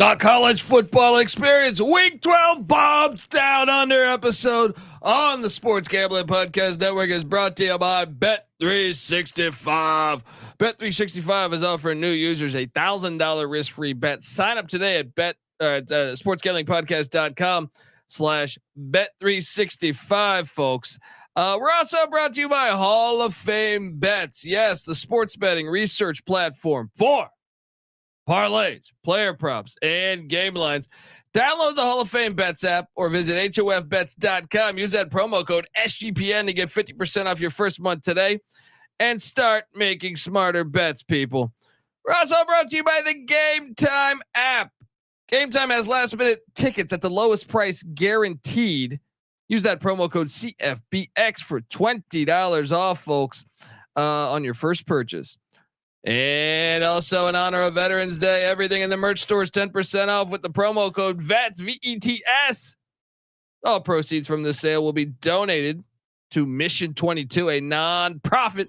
The college football experience, week 12 Bombs Down Under episode on the Sports Gambling Podcast Network is brought to you by Bet365. Bet365 is offering new users a $1,000 risk-free bet. Sign up today at sportsgamblingpodcast.com/bet365, folks. We're also brought to you by Hall of Fame Bets. Yes, the sports betting research platform for parlays, player props, and game lines. Download the Hall of Fame Bets app or visit hofbets.com. Use that promo code SGPN to get 50% off your first month today and start making smarter bets, people. We're also brought to you by the Game Time app. Game Time has last-minute tickets at the lowest price guaranteed. Use that promo code CFBX for $20 off, folks, on your first purchase. And also in honor of Veterans Day, everything in the merch store is 10% off with the promo code VETS, VETS. All proceeds from this sale will be donated to Mission 22, a non-profit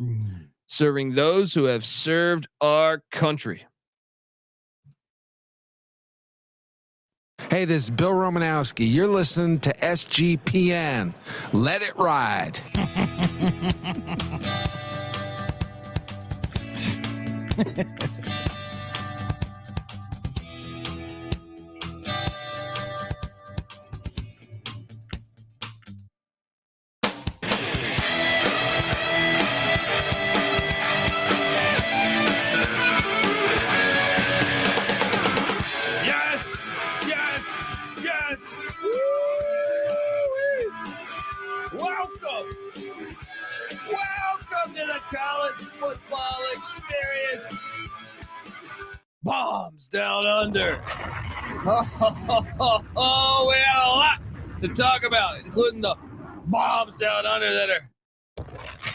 serving those who have served our country. Hey, this is Bill Romanowski. You're listening to SGPN. Let it ride. Yes, yes, yes. Welcome. Welcome to the college football experience. Bombs Down Under. Oh, we had a lot to talk about, including the bombs down under that are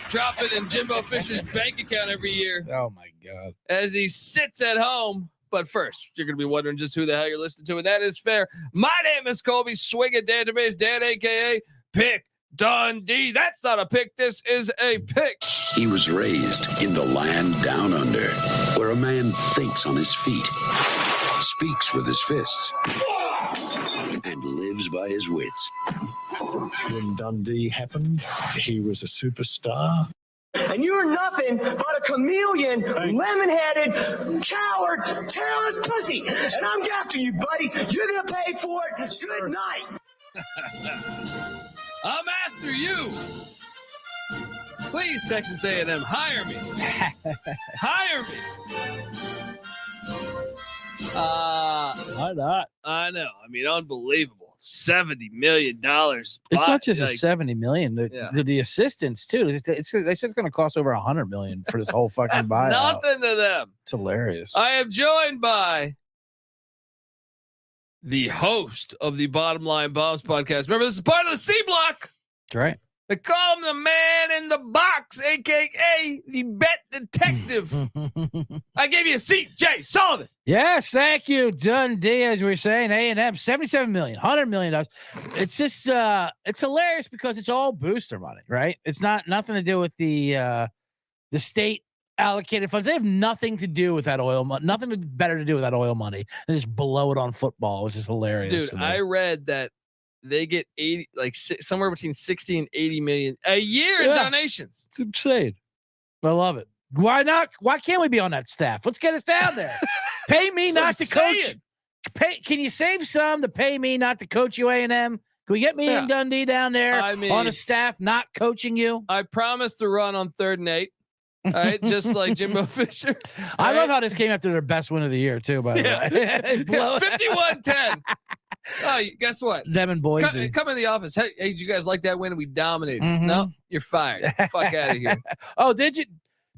dropping in Jimbo Fisher's bank account every year. Oh my God. As he sits at home. But first, you're going to be wondering just who the hell you're listening to, and that is fair. My name is Colby Swinging Database, Dan, a.k.a. Pick Dundee. That's not a pick. This is a pick. He was raised in the land down under, where a man thinks on his feet, speaks with his fists, and lives by his wits. When Dundee happened, he was a superstar. And you're nothing but a chameleon, lemon-headed, coward, terrorist pussy. And I'm after you, buddy. You're going to pay for it. Good night. I'm after you. Please, Texas A&M, hire me. Hire me. Why not? I know. I mean, unbelievable. $70 million. It's not just like, a 70 million. The assistants too. They said it's going to cost over $100 million for this whole fucking that's buyout. Nothing to them. It's hilarious. I am joined by the host of the Bottom Line Bombs podcast. Remember, this is part of the C Block. That's right. They call him the man in the box, aka the bet detective. I gave you a seat, Jay Sullivan. Yes, thank you, Dundee. As we were saying, A&M, $77 million, $100 million. It's just it's hilarious because it's all booster money, right? It's nothing to do with the state allocated funds. They have nothing to do with that oil money. Nothing better to do with that oil money than just blow it on football, which is hilarious. Dude, I read that they get 80, like somewhere between 60 and 80 million a year in donations. It's insane. I love it. Why not? Why can't we be on that staff? Let's get us down there. Pay me not to coach. Can you save some to pay me not to coach you, A&M? Can we get me and Dundee down there on a staff not coaching you? I promise to run on 3rd and 8. All right, just like Jimbo Fisher. I love how this came after their best win of the year, too, by the way. 51-10. Oh, guess what? Them and Boise. Come in the office. Hey, did you guys like that win? We dominated. No, you're fired. Fuck out of here. Oh, did you?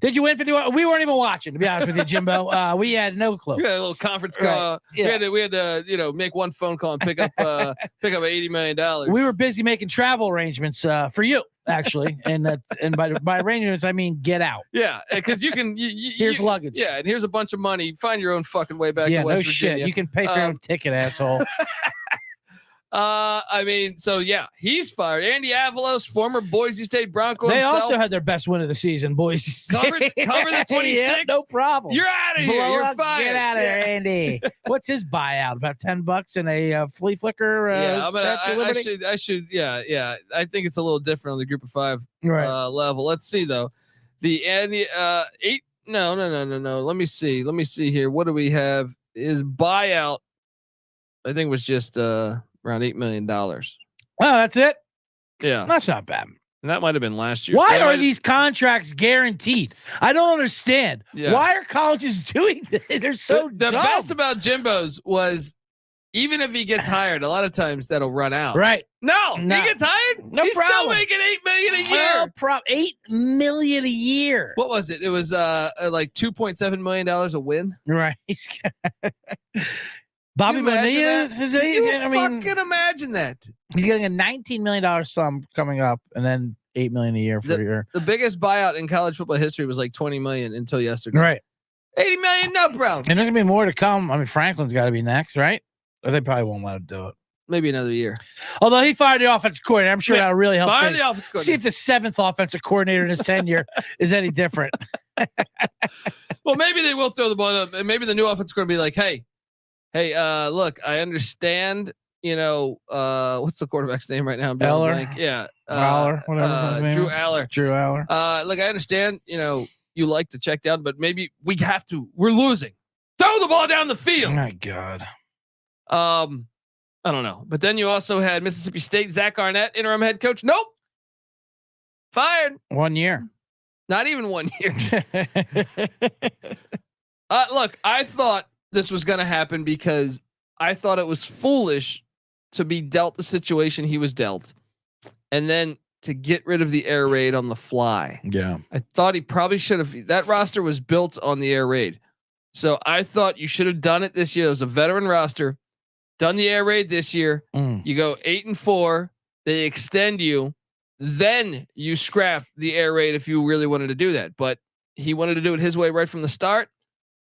Did you win 51? We weren't even watching, to be honest with you, Jimbo. We had no clue. We had a little conference call. Right. Yeah. We had to, make one phone call and pick up $80 million. We were busy making travel arrangements for you, actually, and by arrangements I mean get out. Yeah, because you can. Here's luggage. Yeah, and here's a bunch of money. Find your own fucking way back to West Virginia. Shit. You can pay for your own ticket, asshole. I mean, so yeah, he's fired. Andy Avalos, former Boise State Bronco. They himself, also had their best win of the season, Boise State. cover the 26. Yeah, no problem. You're out of here. Blow You're up, fired. Get out of there, Andy. What's his buyout? About $10 in a flea flicker. Yeah, but I should. Yeah. I think it's a little different on the Group of 5 level. Let's see though. The Andy 8. No. Let me see here. What do we have? His buyout, I think, was just around $8 million. Oh, that's it. Yeah, that's not bad. And that might have been last year. Why are these contracts guaranteed? I don't understand. Yeah. Why are colleges doing this? They're so the dumb. best about Jimbo's was even if he gets hired, a lot of times that'll run out. Right. No. He gets hired. No He's problem. Still making $8 million a year. Well, $8 million a year. What was it? It was like $2.7 million a win. Right. Bobby Bonilla is fucking imagine that. He's getting a $19 million sum coming up, and then $8 million a year for a year. The biggest buyout in college football history was like $20 million until yesterday. Right. $80 million, no problem. And there's gonna be more to come. I mean, Franklin's got to be next, right? Or they probably won't let him do it. Maybe another year. Although he fired the offensive coordinator, I'm sure that'll really help. Fire the offensive coordinator. See if the 7th offensive coordinator in his tenure is any different. Well, maybe they will throw the ball up, and maybe the new offense is going to be like, hey, look, I understand. You know, what's the quarterback's name right now? Eller. Yeah. Aller, whatever. Drew Aller. Drew Aller. Look, I understand. You know, you like to check down, but maybe we have to. We're losing. Throw the ball down the field. My God. I don't know. But then you also had Mississippi State, Zach Arnett, interim head coach. Nope. Fired. 1 year. Not even 1 year. Look, I thought this was going to happen because I thought it was foolish to be dealt the situation he was dealt and then to get rid of the air raid on the fly. Yeah. I thought he probably should have. That roster was built on the air raid. So I thought you should have done it this year. It was a veteran roster. Done the air raid this year. You go 8-4. They extend you. Then you scrap the air raid if you really wanted to do that. But he wanted to do it his way right from the start.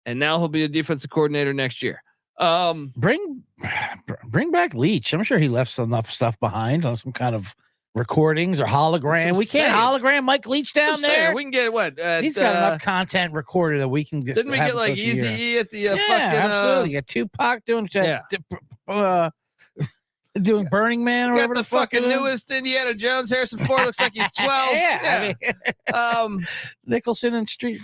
And now he'll be a defensive coordinator next year. Bring back Leach. I'm sure he left enough stuff behind on some kind of recordings or hologram. We can't hologram Mike Leach down there. We can get what? He's got enough content recorded that we can just. Didn't we get like Eazy-E at the fucking? Absolutely. You got Tupac doing doing Burning Man or whatever. Got the fucking newest Indiana Jones. Harrison Ford looks like he's 12. Yeah. I mean, Nicholson and De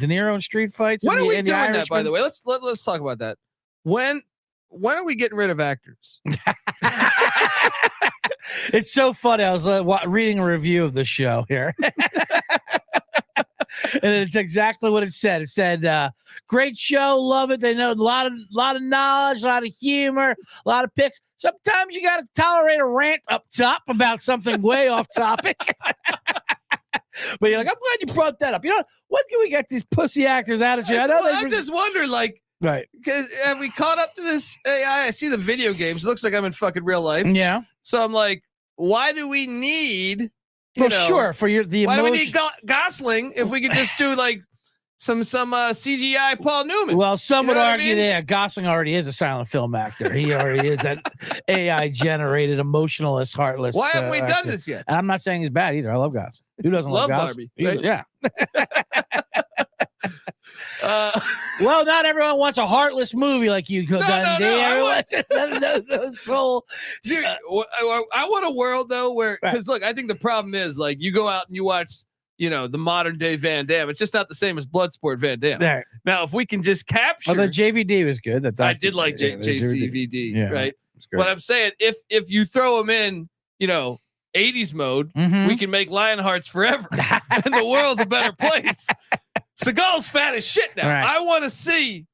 Niro and street fights. When are we doing that? By the way, let's talk about that. When are we getting rid of actors? It's so funny. I was reading a review of the show here. And it's exactly what it said. It said, great show. Love it. They know a lot of knowledge, a lot of humor, a lot of picks. Sometimes you got to tolerate a rant up top about something way off topic. But you're like, I'm glad you brought that up. You know, what can we get these pussy actors out of here? I just wonder, like, right. Because have we caught up to this AI? I see the video games. It looks like I'm in fucking real life. Yeah. So I'm like, why do we need... sure. For the why emotion. do we need Gosling if we could just do like some CGI Paul Newman? Well, some would argue that Gosling already is a silent film actor. He already is that AI generated, emotionless, heartless. Why haven't we done this yet? And I'm not saying he's bad either. I love Gosling. Who doesn't love Gosling? Barbie? Right? Yeah. Well, not everyone wants a heartless movie like you, Dundee. No soul. Dude, I want a world though where, because look, I think the problem is like you go out and you watch, the modern day Van Damme. It's just not the same as Bloodsport Van Damme. Right. Now, if we can just capture, the JVD was good. I did like JCVD, yeah, right? But I'm saying if you throw them in, 80s mode, we can make Lionhearts forever, and the world's a better place. Seagal's fat as shit now. Right. I want to see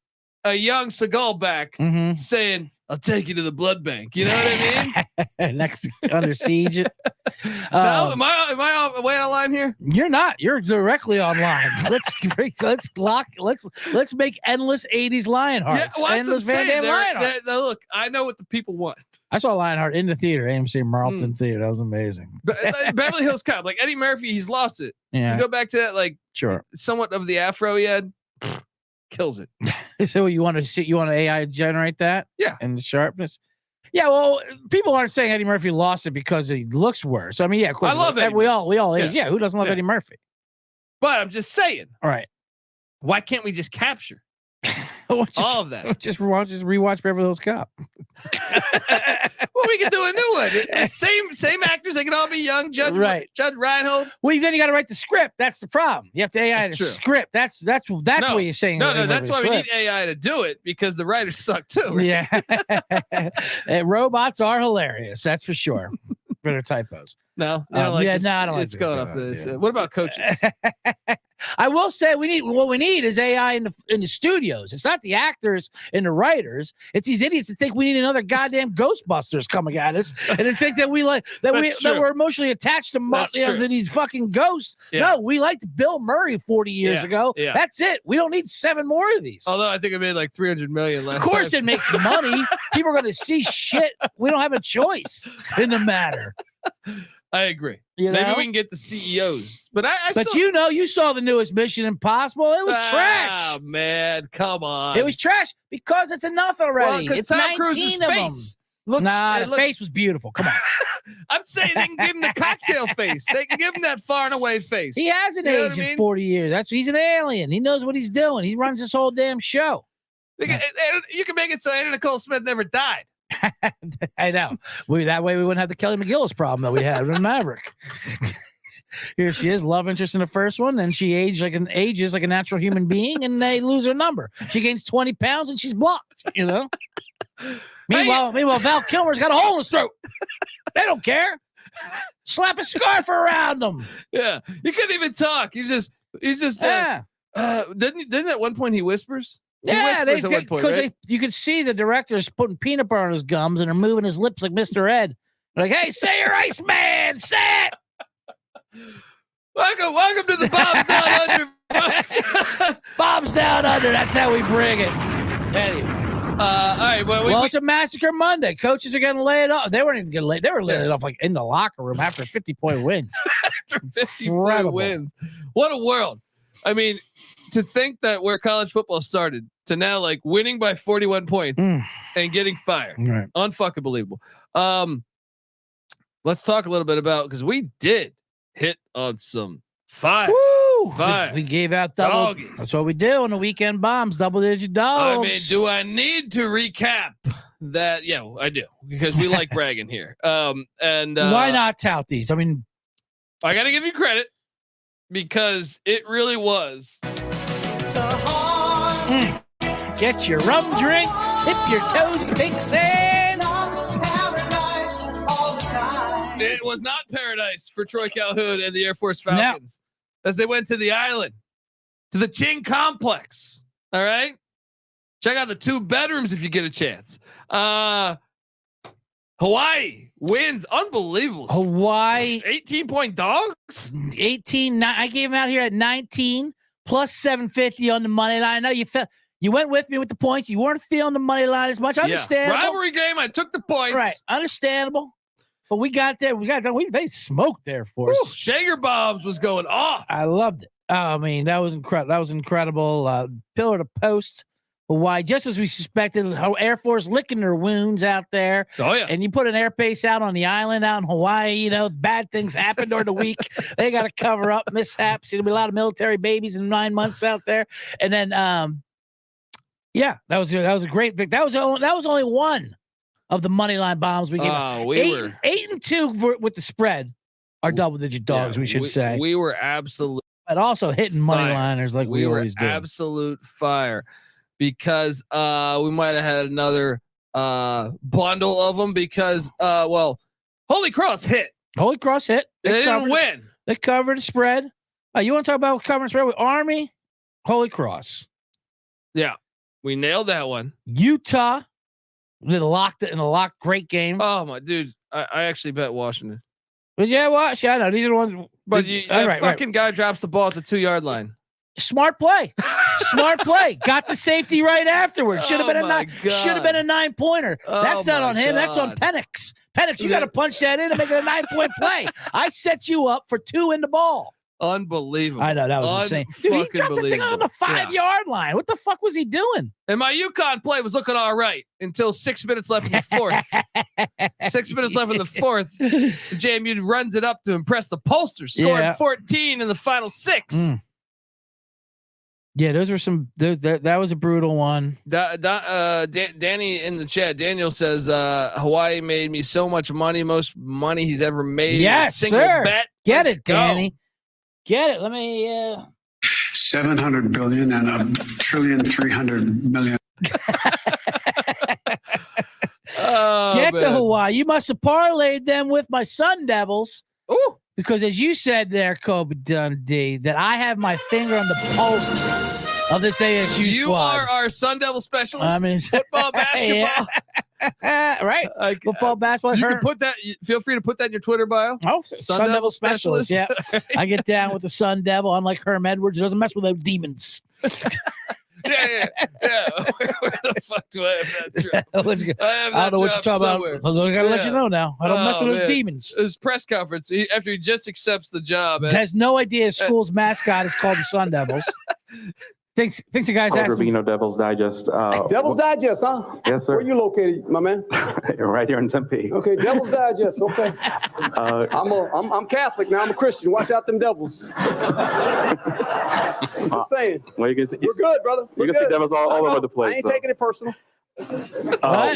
a young Seagal back saying, "I'll take you to the blood bank." You know what I mean? Next Under Siege. No, am I way out of line here? You're not. You're directly online. Let's make endless 80s Lionhearts. Yeah, endless Van Damme Lionhearts. Look, I know what the people want. I saw Lionheart in the theater, AMC Marlton Theater. That was amazing. Beverly Hills Cop, like Eddie Murphy, he's lost it. Yeah. You go back to that, like, sure, somewhat of the afro he had, kills it. So you want to see? You want to AI generate that? Yeah, and the sharpness. Yeah, well, people aren't saying Eddie Murphy lost it because he looks worse. I mean, yeah, of course. I love Eddie we all age. Yeah, who doesn't love Yeah. Eddie Murphy? But I'm just saying, All right. why can't we just capture Just, all of that? just rewatch Beverly Hills Cop. Well, we could do a new one. Same actors. They can all be young. Judge Reinhold. Well, then you got to write the script. That's the problem. You have to AI That's the true. script. That's what you're saying. No, that's why we need AI to do it, because the writers suck too. Right? Yeah. Robots are hilarious. That's for sure. For their typos. No, you don't like this? I don't like it's this. going off this. What about coaches? I will say what we need is AI in the studios. It's not the actors and the writers. It's these idiots that think we need another goddamn Ghostbusters coming at us, and they think that that we're emotionally attached to these fucking ghosts. Yeah. No, we liked Bill Murray 40 years ago. Yeah. That's it. We don't need 7 more of these. Although I think it made like 300 million last. Of course, it makes money. People are going to see shit. We don't have a choice in the matter. I agree. Maybe we can get the CEOs, but you saw the newest Mission Impossible. It was trash. Oh man, come on! It was trash because it's enough already. Well, it's Tom 19 Cruise's of face them. The face was beautiful. Come on. I'm saying they can give him the cocktail face. They can give him that far and away face. He hasn't aged in 40 years. He's an alien. He knows what he's doing. He runs this whole damn show. You can make it so Anna Nicole Smith never died. I know. That way we wouldn't have the Kelly McGillis problem that we had in Maverick. Here she is, love interest in the first one, and she ages like a natural human being, and they lose her number. She gains 20 pounds and she's blocked. Meanwhile, Val Kilmer's got a hole in his throat. They don't care. Slap a scarf around him. Yeah, he couldn't even talk. He's just. Didn't at one point he whispers? Yeah, because you could see the director's putting peanut butter on his gums and are moving his lips like Mr. Ed. Like, hey, say your ice man, say it. Welcome to the Bob's Down Under. Bob's Down Under. That's how we bring it. Anyway. All right. Well, it's a massacre Monday. Coaches are going to lay it off. They weren't even going to lay. They were laying it off like in the locker room after 50-point wins. After 50-point wins. What a world. I mean, to think that where college football started to now like winning by 41 points and getting fired. Right. Unfucking believable. Let's talk a little bit about, because we did hit on some fire. We gave out double. Doggies. That's what we do on the weekend bombs, double-digit dogs. I mean, do I need to recap that? Yeah, I do, because we like bragging here. And why not tout these? I mean, I got to give you credit because it really was. Get your rum drinks, tip your toes in pink sand. It was not paradise for Troy Calhoun and the Air Force Falcons as they went to the island, to the Chang complex. All right. Check out the 2 bedrooms if you get a chance. Hawaii wins. Unbelievable. Hawaii. 18-point dogs. 18. I gave him out here at 19 plus 750 on the money line. I know you went with me with the points. You weren't feeling the money line as much. Understandable. Rivalry game. I took the points. Right. Understandable. But we got there. They smoked Air Force. Shager bombs was going off. I loved it. I mean, that was incredible. Pillar to post. Hawaii, just as we suspected, how Air Force licking their wounds out there. Oh yeah. And you put an air base out on the island out in Hawaii, bad things happen during the week. They got to cover up mishaps. There'll be a lot of military babies in 9 months out there. And then, that was a great victory. That was only one of the money line bombs we gave. We were 8-2 with the spread. Our double-digit dogs, we should say. We were absolute. But also hitting money liners like we always do. Absolute fire. Because we might have had another bundle of them because, Holy Cross hit. Holy Cross hit. They didn't win. They covered the spread. You want to talk about covering spread with Army? Holy Cross. Yeah, we nailed that one. Utah did a locked great game. Oh, my dude. I actually bet Washington. But yeah, watch. I know. These are the ones. But that guy drops the ball at the 2-yard line. Smart play. Smart play. Got the safety right afterwards. Should have been a 9-pointer. That's not on him. God. That's on Penix. Penix, you got to punch that in and make it a 9-point play. I set you up for 2 in the ball. Unbelievable. I know that was insane. Dude, he dropped the thing on the 5-yard line. What the fuck was he doing? And my UConn play was looking all right until 6 minutes left in the fourth. 6 minutes left in the fourth. JMU runs it up to impress the pollsters, scoring 14 in the final 6. Yeah, those were some. That was a brutal one. Danny in the chat. Daniel says Hawaii made me so much money, most money he's ever made. Yes, single sir. Bet. Get it, Danny. Get it. Let me. 700 billion and $1,300,000,000,000,000. Get to Hawaii. You must have parlayed them with my Sun Devils. Ooh. Because as you said there, Kobe Dundee, that I have my finger on the pulse of this ASU squad. You are our Sun Devil specialist. I mean, football, basketball. Right. Football, basketball. You can put that. Feel free to put that in your Twitter bio. Oh, Sun Devil specialist. Yeah. I get down with the Sun Devil. Unlike Herm Edwards, who doesn't mess with the demons. Yeah. Where the fuck do I have that job? Let's go. I don't know what you're talking somewhere. about. I gotta let you know now. I don't mess with those demons. His press conference after he just accepts the job. Has no idea his school's mascot is called the Sun Devils. Thinks the guys asked him. Devil's Digest. Devil's Digest, huh? Yes, sir. Where you located, my man? Right here in Tempe. Okay, Devil's Digest. Okay. I'm Catholic now. I'm a Christian. Watch out, them devils. Just saying. Well, you can see, we're good, brother. You can see devils all over the place. I ain't taking it personal.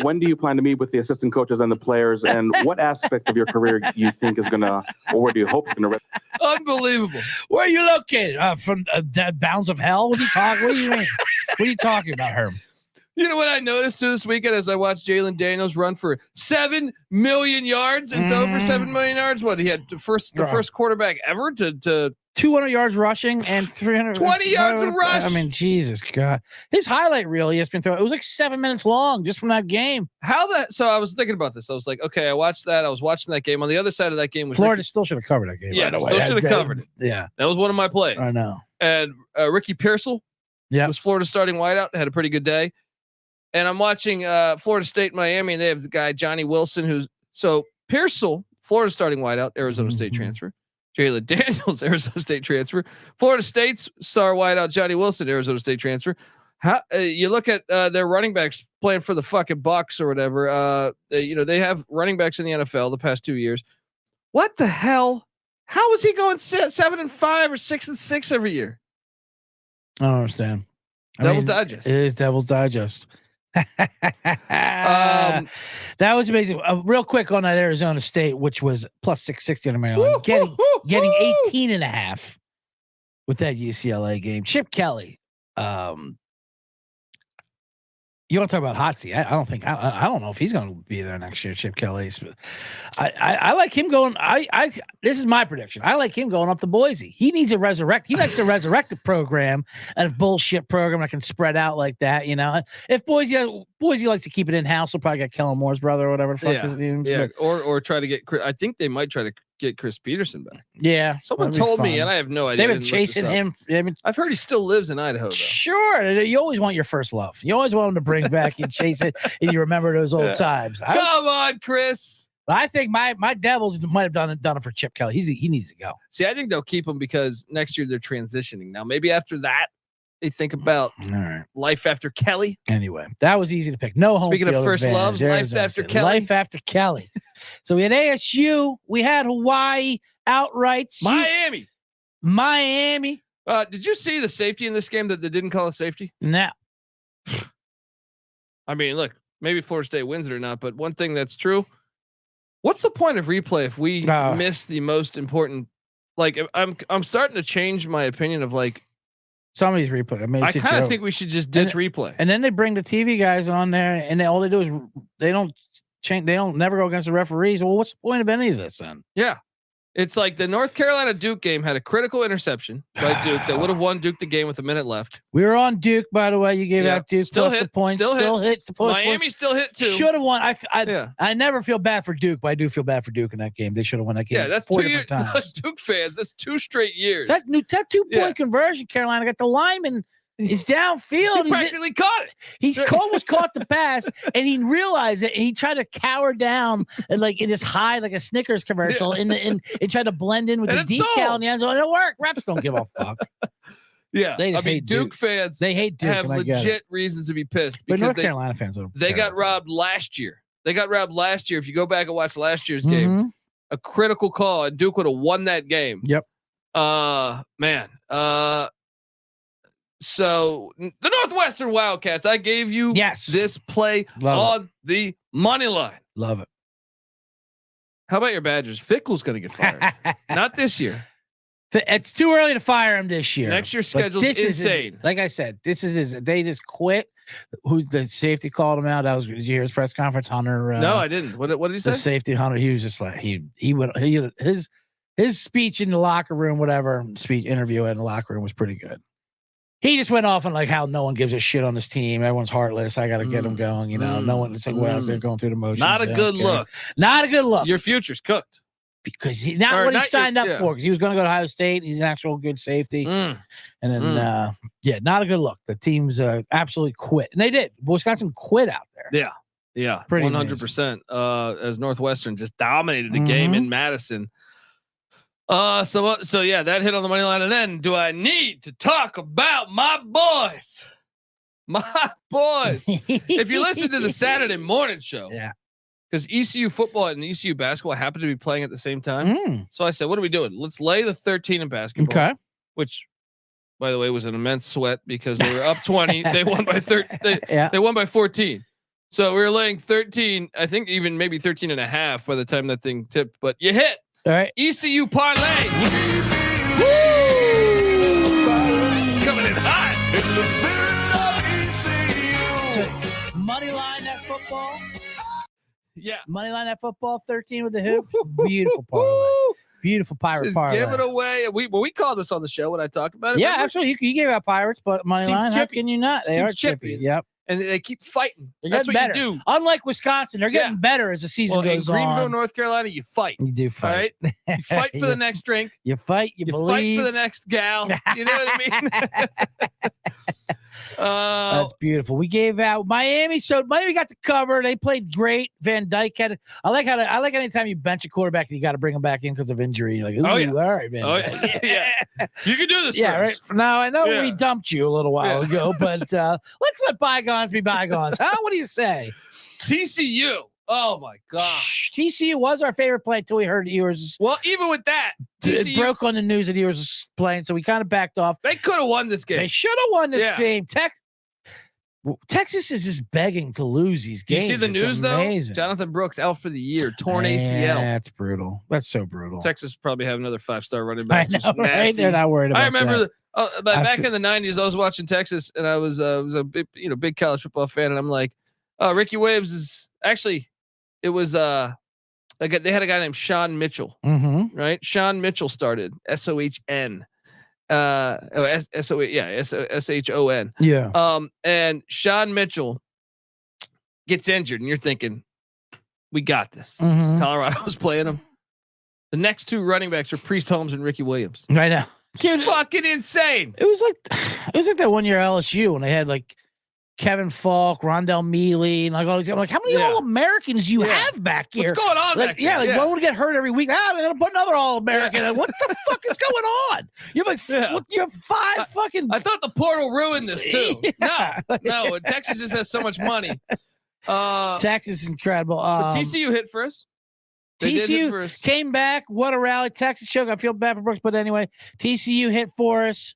When do you plan to meet with the assistant coaches and the players, and what aspect of your career do you think is gonna, or where do you hope is gonna? Unbelievable. Where are you located? From Bounds of Hell? What are you talking? What do you mean? What are you talking about, Herm? You know what I noticed too this weekend as I watched Jalen Daniels run for 7 million yards and throw for 7 million yards? What he had the first quarterback ever to 200 yards rushing and 320 yards of rush. I mean, Jesus God. His highlight reel he has been throwing. It was like 7 minutes long just from that game. So I was thinking about this. I was like, okay, I watched that. I was watching that game. On the other side of that game was Florida still should have covered that game. Yeah, still should have covered it. Yeah. That was one of my plays. I know. And Ricky Pearsall was Florida starting wideout, had a pretty good day. And I'm watching Florida State, Miami, and they have the guy, Johnny Wilson, so Pearsall, Florida starting wideout, Arizona State transfer. Jalen Daniels, Arizona State transfer. Florida State's star wideout, Johnny Wilson, Arizona State transfer. How you look at their running backs playing for the fucking Bucks or whatever. They have running backs in the NFL the past 2 years. What the hell? How is he going 7-5 or 6-6 every year? I don't understand. Devil's Digest. It is Devil's Digest. That was amazing. Real quick on that Arizona State, which was plus 660 on Maryland, getting 18.5 with that UCLA game. Chip Kelly. You want to talk about hot seat? I don't think I don't know if he's going to be there next year. Chip Kelly's. I like him going. This is my prediction. I like him going up to Boise. He needs a resurrect. He likes to resurrect a program and a bullshit program that can spread out like that. You know, if Boise likes to keep it in house, he'll probably get Kellen Moore's brother or whatever the fuck his name is. Yeah, or try to get. I think they might try to get Chris Peterson back. Yeah, someone told me, and I have no idea. They've been chasing him. I've heard he still lives in Idaho, though. Sure, you always want your first love. You always want him to bring back and chase it, and you remember those old times. Come on, Chris. I think my Devils might have done it for Chip Kelly. He needs to go. See, I think they'll keep him because next year they're transitioning. Now, maybe after that, they think about life after Kelly. Anyway, that was easy to pick. No home. Speaking of first advantage. loves, life after Kelly. Life after Kelly. So we had ASU. We had Hawaii outrights. Miami. Did you see the safety in this game that they didn't call a safety? No. I mean, look, maybe Florida State wins it or not, but one thing that's true. What's the point of replay if we miss the most important? Like, I'm starting to change my opinion of like somebody's replay. I kind of think we should just ditch replay. And then they bring the TV guys on there, and all they do is they don't change. They don't never go against the referees. Well, what's the point of any of this then? Yeah. It's like the North Carolina Duke game had a critical interception by Duke that would have won Duke the game with a minute left. We were on Duke, by the way. You gave out Duke still plus hit, the points. Still hit the points. Miami still hit too. Should have won. I never feel bad for Duke, but I do feel bad for Duke in that game. They should have won that game. Yeah, that's 4 2 different times. Duke fans. That's 2 straight years. That 2-point conversion, Carolina got the lineman. He's downfield. He practically caught it. He's almost caught the pass, and he realized it, and he tried to cower down and like in just hide like a Snickers commercial and tried to blend in with And the decal in the end zone. It'll work. Refs don't give a fuck. Yeah, They just hate Duke fans. They hate Duke. Have legit reasons to be pissed But because North Carolina fans are they got robbed last year. If you go back and watch last year's game, Mm-hmm. a critical call, and Duke would have won that game. Yep. Man. So the Northwestern Wildcats, I gave you this play on the money line. Love it. How about your Badgers? Fickle's going to get fired. Not this year. It's too early to fire him this year. Next year's schedule's insane. Like I said, they just quit. Who's the safety called him out? That was, did you hear his press conference? Hunter. No, I didn't. What did he say? The safety Hunter. He was just like he went his speech in the locker room, whatever speech interview in the locker room was pretty good. He just went off on like how no one gives a shit on this team. Everyone's heartless. I got to get them going. You know, no one. It's like well, they're going through the motions. Not a good look. Not a good look. Your future's cooked. Because he not what he signed up for. Because he was going to go to Ohio State. He's an actual good safety. And then, not a good look. The team's absolutely quit, and they did. Wisconsin quit out there. Yeah, pretty 100%. As Northwestern just dominated the game in Madison. So yeah, that hit on the money line. And then, do I need to talk about my boys? My boys. If you listen to the Saturday morning show, because ECU football and ECU basketball happen to be playing at the same time. So I said, what are we doing? Let's lay the 13 in basketball. Okay. Which, by the way, was an immense sweat because they were up 20. They won by 13. They won by 14. So we were laying 13, I think even maybe 13 and a half by the time that thing tipped, but you hit. All right. ECU parlay. Coming in hot. So money line that football. Yeah. Money line that football, 13 with the hoops. Beautiful parlay. Beautiful pirate Just parlay. give it away. We called this on the show when I talked about it. Yeah, remember? absolutely. You gave out pirates, but money line, how can you not? They are chippy. Yep. And they keep fighting. They're That's what getting better. you do. Unlike Wisconsin, they're getting better as the season goes in Greenville, on. North Carolina, you fight. You do fight. All right? You fight for the next drink. You fight. You believe. Fight for the next gal. You know what I mean? That's beautiful. We gave out Miami, so Miami got the cover. They played great. Van Dyke had. I like anytime you bench a quarterback and you got to bring him back in because of injury. You're like, ooh, all right, Van Dyke. Yeah. You can do this. Yeah, right. Now I know we Yeah. dumped you a little while ago, but let's let bygones be bygones. Huh? What do you say? TCU. Oh my gosh. TCU was our favorite play until we heard yours. Well, even with that, It TCU broke on the news that yours was playing, so we kind of backed off. they could have won this game. They should have won this Yeah. game. Texas is just begging to lose these You games. see the It's news amazing. though? Jonathan Brooks out for the year, torn ACL. That's brutal. That's so brutal. Texas probably have another 5-star running I back. know, Just right? nasty. They're not worried about I remember that. back in the 90s, I was watching Texas and I was a big, big college football fan. And I'm like, Ricky Williams is actually, it was, they had a guy named Sean Mitchell, right? Sean Mitchell started SOHN, SHON. Yeah. And Sean Mitchell gets injured and you're thinking, we got this. Colorado was playing him. The next two running backs are Priest Holmes and Ricky Williams. I know. Dude, fucking insane. It was like that one year LSU when they had like Kevin Falk, Rondell Mealy, and like all these. I'm like, how many All-Americans you have back here? What's going on back there? Like one would get hurt every week. They're gonna put another All-American. What the fuck is going on? You have you have five fucking. I thought the portal ruined this too. No, Texas just has so much money. Texas is incredible. But TCU hit for us. TCU came back. What a rally! Texas choke. I feel bad for Brooks, but anyway, TCU hit for us.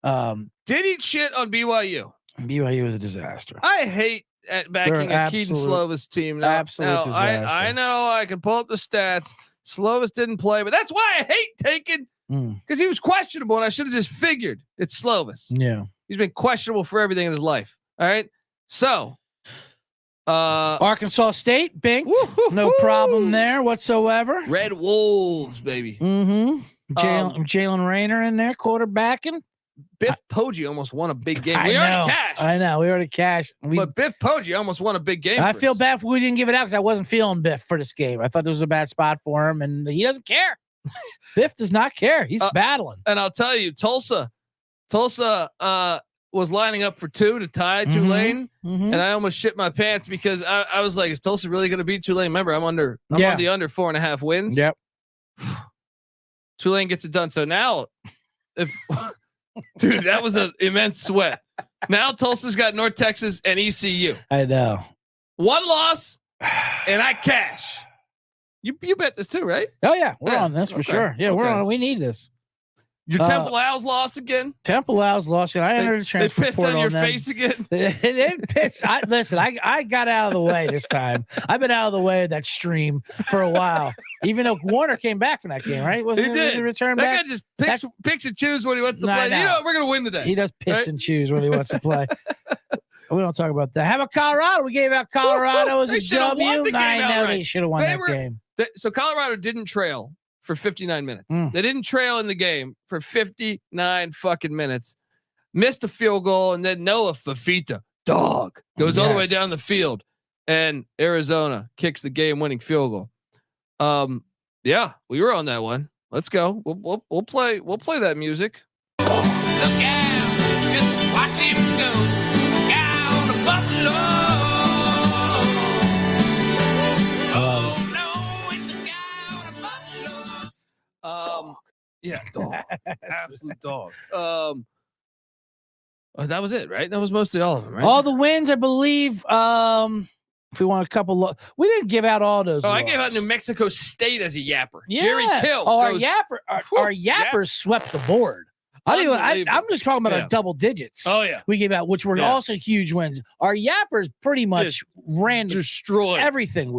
Did eat shit on BYU. BYU was a disaster. I hate backing a Keaton Slovis team. Absolute disaster. I know I can pull up the stats. Slovis didn't play, but that's why I hate taking because he was questionable, and I should have just figured it's Slovis. Yeah, he's been questionable for everything in his life. All right, so. Arkansas State, Bink, no problem there whatsoever. Red Wolves, baby. Jalen Rayner in there, quarterbacking. Biff Poggi almost won a big game. I know. We already cashed. But Biff Poggi almost won a big game. I feel bad if we didn't give it out because I wasn't feeling Biff for this game. I thought there was a bad spot for him, and he doesn't care. Biff does not care. He's battling. And I'll tell you, Tulsa was lining up for 2 to tie Tulane, and I almost shit my pants because I was like, is Tulsa really going to beat Tulane? Remember, I'm on the under 4.5 wins. Yep. Tulane gets it done. So now, dude, that was an immense sweat. Now Tulsa's got North Texas and ECU. I know. 1 loss, and I cash. You bet this too, right? Oh yeah, we're on this for sure. Yeah, we're on. We need this. Your Temple Owls lost again. Temple Owls lost. I entered the transfer They pissed portal on your face again. They didn't piss. Listen, I got out of the way this time. I've been out of the way of that stream for a while. Even though Warner came back from that game, right? He did. Was he return back? That guy just picks and chooses when he wants to play. You know, we're gonna win today. He does piss and choose when he wants to play. We don't talk about that. How about Colorado? We gave out Colorado as a W. I know they should have won that game. So Colorado didn't trail for 59 minutes. They didn't trail in the game for 59 fucking minutes. Missed a field goal, and then Noah Fafita, dog, goes all the way down the field, and Arizona kicks the game-winning field goal. Yeah, we were on that one. Let's go. We'll play that music. Look out! Just watch him go. Down to Buffalo. Oh no, it's a guy on a Buffalo. Yeah, dog, absolute dog. That was it, right? That was mostly all of them, right? All the wins, I believe. If we want a couple, we didn't give out all those. I gave out New Mexico State as a yapper. Yeah. Jerry Kill. Our yappers swept the board. I'm just talking about double digits. Oh yeah, we gave out, which were also huge wins. Our yappers pretty much destroyed everything.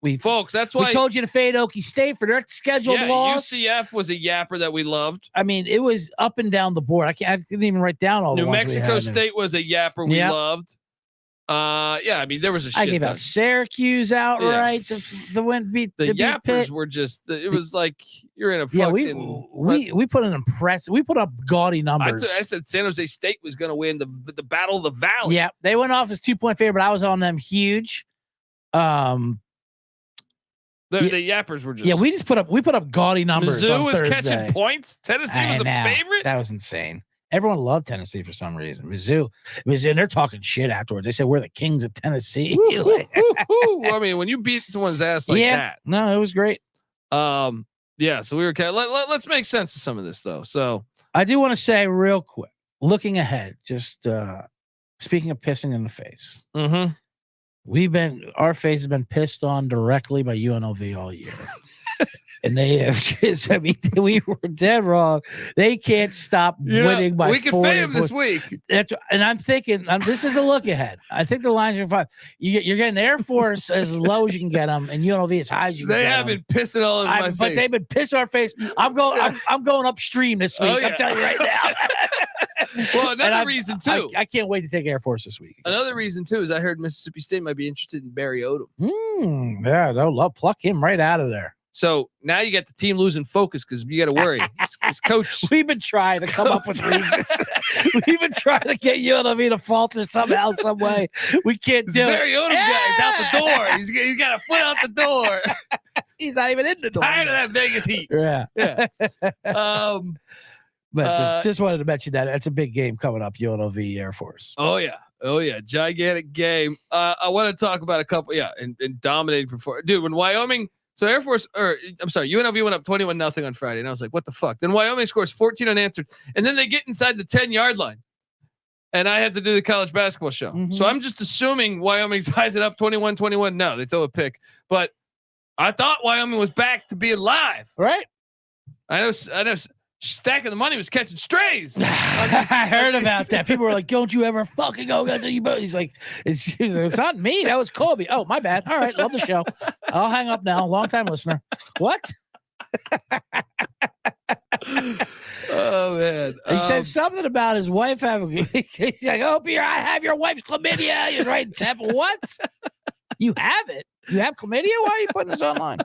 We folks, that's why we told you to fade Okie State for their scheduled loss. UCF was a yapper that we loved. I mean, it was up and down the board. I didn't even write down all. New Mexico State was a yapper we loved. I mean, there was a shit I gave out Syracuse outright. The win beat the Yappers Pitt. were just. It was like you're in a fucking. We put an impressive. We put up gaudy numbers. I said San Jose State was going to win the Battle of the Valley. Yeah, they went off as 2-point favorite. I was on them huge. The Yappers were just. Yeah, we put up gaudy numbers. Mizzou on was Thursday. catching points. Tennessee was a favorite. That was insane. Everyone loved Tennessee for some reason. Mizzou, and they're talking shit afterwards. They said we're the kings of Tennessee. I mean, when you beat someone's ass like that, no, it was great. So we were. Let's make sense of some of this though. So I do want to say real quick, looking ahead, just speaking of pissing in the face. Our face has been pissed on directly by UNLV all year. And they have just, I mean, we were dead wrong. They can't stop winning by 40. We can fade them this week. And I'm thinking, this is a look ahead. I think the lines are 5. You're getting Air Force as low as you can get them, and UNLV as high as you can get them. They have been pissing all over my face. But they've been pissing our face. I'm going upstream this week. I'm telling you right now. Well, another reason too. I can't wait to take Air Force this week. Another reason too is I heard Mississippi State might be interested in Barry Odom. Yeah, they'll pluck him right out of there. So now you got the team losing focus because you got to worry. His coach. We've been trying to come up with reasons. We've been trying to get UNLV to falter somehow, some way. We can't do it. Barry Odom guy's out the door. He's got a foot out the door. He's not even in the door. Tired of that Vegas heat. Yeah. But just wanted to mention that it's a big game coming up. UNLV Air Force. Oh yeah, gigantic game. I want to talk about a couple. Yeah, and dominating before, dude. When Wyoming. So UNLV went up 21-0 on Friday, and I was like, what the fuck? Then Wyoming scores 14 unanswered, and then they get inside the 10-yard line. And I had to do the college basketball show. So I'm just assuming Wyoming ties it up 21-21. No, they throw a pick. But I thought Wyoming was back to being live. Right. I know Stacking the Money was catching strays. I heard about that. People were like, don't you ever fucking go. He's like, it's not me. That was Colby. Oh, my bad. All right. Love the show. I'll hang up now. Long time listener. What? Oh, man. He said something about his wife having, he's like, I have your wife's chlamydia. He's right in Temple. What? You have it? You have chlamydia? Why are you putting this online?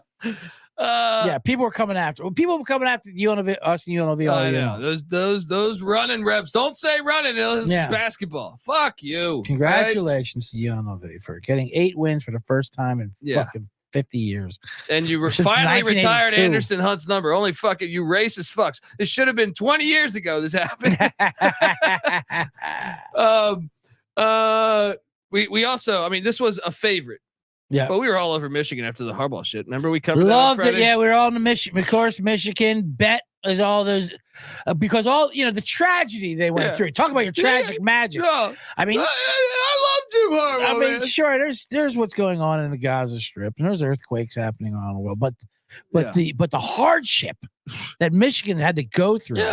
People were coming after. People were coming after UNLV, us and UNLV. I know those running reps. Don't say running. This is basketball. Fuck you. Congratulations to UNLV for getting 8 wins for the first time in fucking 50 years. And you were Since finally retired 1982. Anderson Hunt's number. Only fucking you racist fucks. It should have been 20 years ago this happened. We also, I mean, this was a favorite. Yeah. But we were all over Michigan after the Harbaugh shit. Remember we covered Loved that on it. Friday? Yeah, we were all in the Michigan. Of course, Michigan bet is all those because all the tragedy they went through. Talk about your tragic magic. Yeah. I mean, I love Jim Harbaugh. I mean, man. sure. There's what's going on in the Gaza Strip, and there's earthquakes happening around the world. But the hardship that Michigan had to go through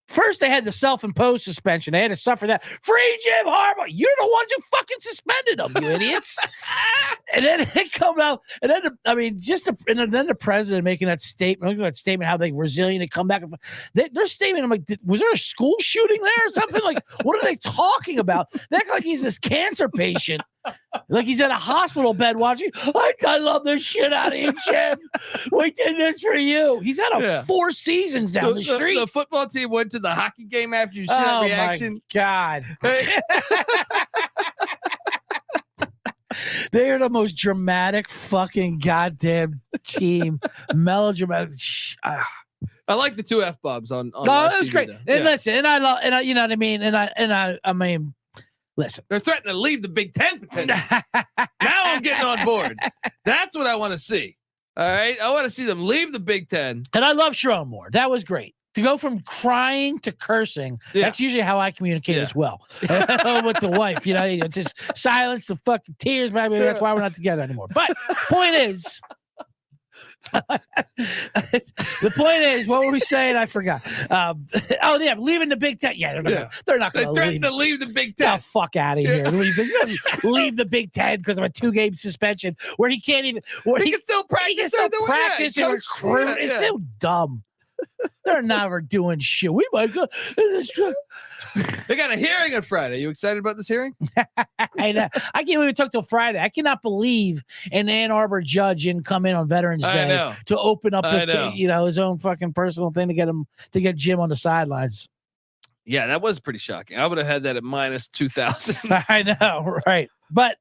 first they had the self-imposed suspension. They had to suffer that. Free Jim Harbaugh. You're the ones who fucking suspended them, you idiots. And then it come out, and then and then the president making that statement, look at that statement, how they resilient and come back. Their statement, I'm like, was there a school shooting there or something? Like, what are they talking about? They act like he's this cancer patient. Like he's in a hospital bed watching. I love the shit out of you, Jim. We did this for you. He's had 4 seasons down the street. The football team went to the hockey game after you see that reaction. My God. They are the most dramatic fucking goddamn team. Melodramatic. I like the 2 F-bombs on Oh, that was TV great. though. And listen, you know what I mean? I mean, listen. They're threatening to leave the Big Ten potentially. Now I'm getting on board. That's what I want to see. All right. I want to see them leave the Big Ten. And I love Sharon Moore. That was great. To go from crying to cursing, that's usually how I communicate as well with the wife. Just silence the fucking tears. Maybe that's why we're not together anymore. But point is, what were we saying? I forgot. Leaving the Big Ten. Yeah, they're not going to leave. They threatened to leave the Big Ten. The fuck out of here. Leave the Big Ten because of a 2-game suspension where he can't even. He can still practice. Practice and recruit. It's so dumb. They're never doing shit. We might go. They got a hearing on Friday. You excited about this hearing? I know. I can't believe it took till Friday. I cannot believe an Ann Arbor judge didn't come in on Veterans Day to open up his own fucking personal thing to get Jim on the sidelines. Yeah, that was pretty shocking. I would have had that at minus 2,000. I know, right? But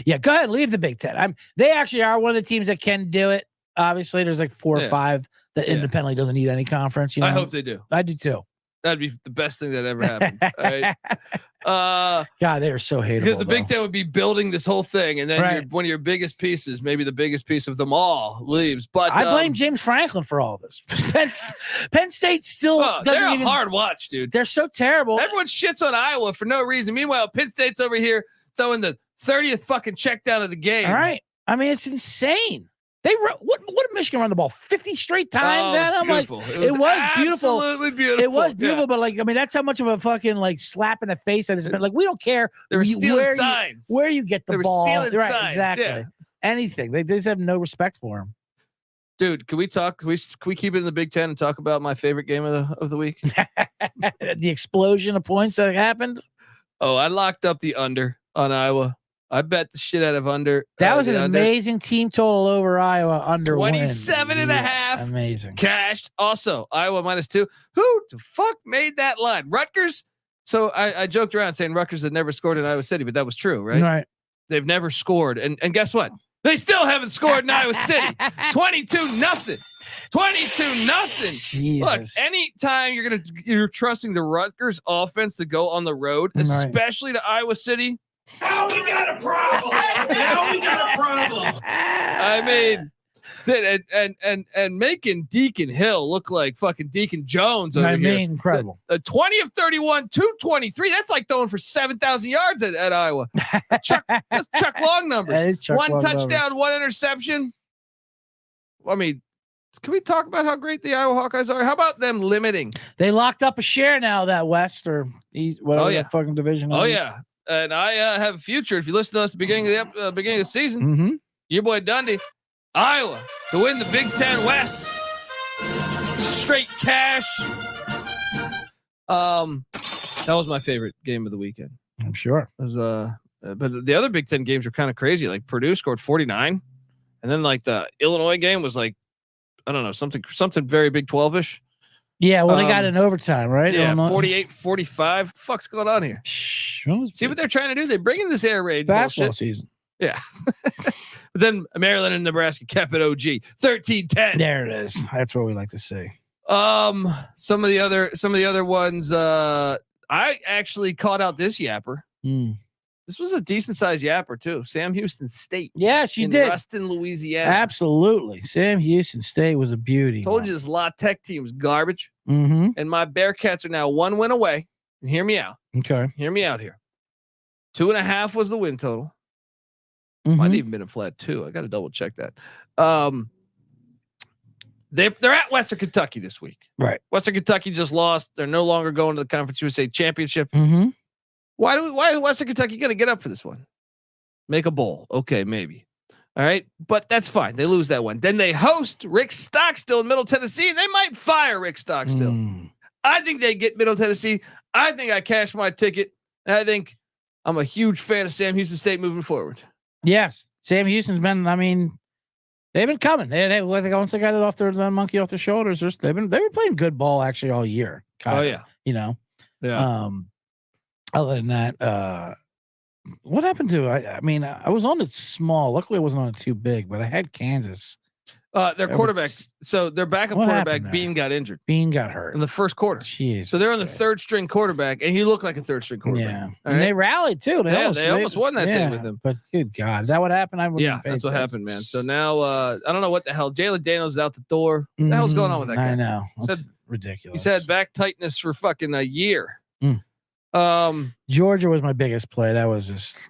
yeah, go ahead, leave the Big Ten. They actually are one of the teams that can do it. Obviously, there's like 4 or 5 that independently doesn't need any conference. I hope they do. I do too. That'd be the best thing that ever happened. All right. God, they are so hateable. Because the Big Ten would be building this whole thing, and then one of your biggest pieces, maybe the biggest piece of them all, leaves. But I blame James Franklin for all this. Penn State still doesn't they're even. A hard watch, dude. They're so terrible. Everyone shits on Iowa for no reason. Meanwhile, Penn State's over here throwing the 30th fucking check down of the game. All right. I mean, it's insane. They what did Michigan run the ball 50 straight times? It was beautiful. Absolutely beautiful. It was beautiful, but that's how much of a fucking slap in the face that it's been. Like, we don't care. They were stealing signs. Where you get the ball. Stealing signs. Exactly. Yeah. Anything. They just have no respect for him. Dude, can we talk? Can we keep it in the Big Ten and talk about my favorite game of the week? The explosion of points that happened. Oh, I locked up the under on Iowa. I bet the shit out of under. That was an amazing team total over Iowa under 27.5. Amazing. Cashed. Also, Iowa -2. Who the fuck made that line? Rutgers. So I joked around saying Rutgers had never scored in Iowa City, but that was true, right? Right. They've never scored. And guess what? They still haven't scored in Iowa City. 22-0. 22-0. Look, anytime you're trusting the Rutgers offense to go on the road, especially to Iowa City. Now we got a problem. I mean, and making Deacon Hill look like fucking Deacon Jones over here. Incredible. 20 of 31, 223. That's like throwing for 7,000 yards at Iowa. Chuck Long numbers. One touchdown, 1 interception. I mean, can we talk about how great the Iowa Hawkeyes are? How about them limiting? They locked up a share now, that West or East, whatever that fucking division is. Oh, yeah. And I have a future. If you listen to us at the beginning of the season, mm-hmm. Your boy Dundee, Iowa to win the Big Ten West, straight cash. That was my favorite game of the weekend. I'm sure. It was, but the other Big Ten games are kind of crazy. Like Purdue scored 49, and then like the Illinois game was like, I don't know, something very Big 12-ish. Yeah, well, they got in overtime, right? Yeah, 48-45. Fuck's going on here? See what they're trying to do? They're bringing this air raid basketball bullshit. Season. Yeah. But then Maryland and Nebraska kept it OG 13-10. There it is. That's what we like to see. Some of the other ones. I actually caught out this yapper. This was a decent sized yapper too. Sam Houston State. Yes, you in did. Ruston, Louisiana. Absolutely. Sam Houston State was a beauty. Told you this La Tech team was garbage. Mm-hmm. And my Bearcats are now 1 win away. And hear me out. Okay. Hear me out here. 2.5 was the win total. Mm-hmm. Might even been a flat 2. I got to double check that. They're at Western Kentucky this week. Right. Western Kentucky just lost. They're no longer going to the Conference USA Championship. Mm-hmm. Why is Western Kentucky going to get up for this one? Make a bowl. Okay, maybe. All right. But that's fine. They lose that one. Then they host Rick Stockstill in Middle Tennessee, and they might fire Rick Stockstill. I think they get Middle Tennessee. I think I cashed my ticket. And I think I'm a huge fan of Sam Houston State moving forward. Yes. Sam Houston's been, they've been coming. They once they got it off the monkey off their shoulders, they were playing good ball actually all year. Yeah. Yeah. Other than that, what happened to? I was on it small. Luckily, I wasn't on it too big, but I had Kansas. Their quarterback. So their backup quarterback Bean got injured. Bean got hurt in the first quarter. Jeez. So they're on the third string quarterback, and he looked like a third string quarterback. Yeah, and they rallied too. They almost won that thing with him. But good God, is that what happened? That's what happened, man. So now I don't know what the hell. Jalen Daniels is out the door. What the hell's going on with that guy? I know. That's ridiculous. He's had back tightness for fucking a year. Georgia was my biggest play. That was just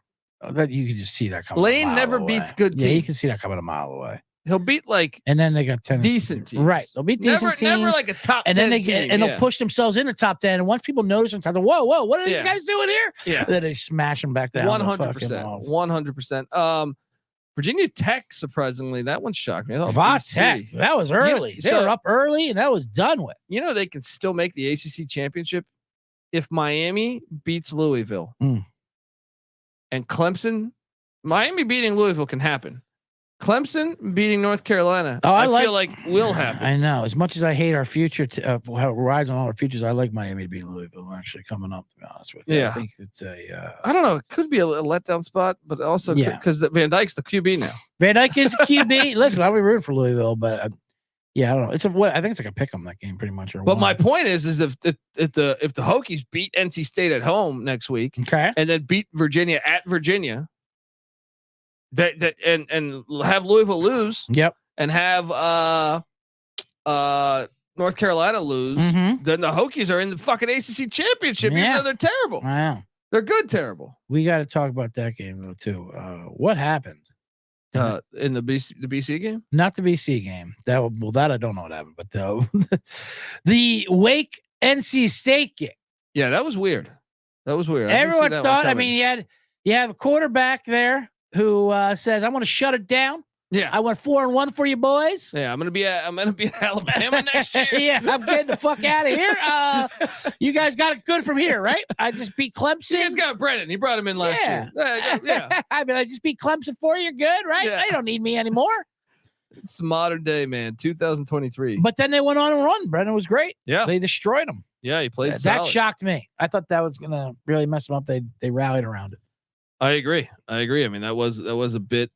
that you could just see that coming. Lane never beats good teams. Yeah, you can see that coming a mile away. He'll beat and then they got decent teams. Right. They'll beat decent teams. Never like a top 10 and then team. They'll push themselves in the top 10. And once people notice them, whoa, what are these guys doing here? Yeah. Then they smash them back down. 100%. 100%. Virginia Tech, surprisingly, that one shocked me. I thought Tech, that was early. They were up early and that was done with. They can still make the ACC championship if Miami beats Louisville. And Clemson, Miami beating Louisville can happen. Clemson beating North Carolina. I feel like will happen. I know. As much as I hate our future, how it rides on all our futures, I like Miami to beat Louisville actually coming up. To be honest with you, yeah. I think it's I don't know. It could be a letdown spot, but also because Van Dyke's the QB now. Van Dyke is the QB. Listen, I'll be rooting for Louisville, but I don't know. I think it's like a pick 'em that game pretty much. But my point is if the Hokies beat NC State at home next week, okay, and then beat Virginia at Virginia. And have Louisville lose. Yep. And have North Carolina lose. Mm-hmm. Then the Hokies are in the fucking ACC championship, even though they're terrible. Wow. They're good, terrible. We got to talk about that game though too. What happened? In the BC game? Not the BC game. That I don't know what happened, but the Wake NC State game. Yeah, that was weird. Everyone thought. You have a quarterback there who says, "I'm going to shut it down." Yeah, I went 4-1 for you boys. Yeah, I'm gonna be at Alabama next year. Yeah, I'm getting the fuck out of here. You guys got it good from here, right? I just beat Clemson. You guys got Brennan. He brought him in last year. Yeah. I just beat Clemson for you. Good, right? Yeah. They don't need me anymore. It's modern day, man. 2023. But then they went on and run. Brennan was great. Yeah, they destroyed them. Yeah, he played. That shocked me. I thought that was gonna really mess them up. They rallied around it. I agree. I mean, that was a bit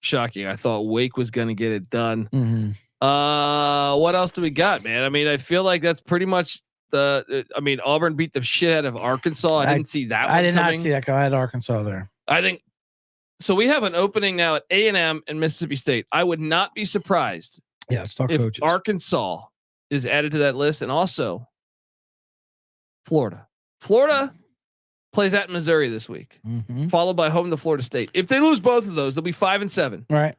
shocking. I thought Wake was going to get it done. Mm-hmm. What else do we got, man? I mean, I feel like that's pretty much Auburn beat the shit out of Arkansas. I didn't see that. I did not see that. I had Arkansas there. I think so. We have an opening now at A&M and Mississippi State. I would not be surprised. Yeah, let's talk if coaches. Arkansas is added to that list, and also Florida. Florida plays at Missouri this week, followed by home to Florida State. If they lose both of those, they'll be 5-7. Right.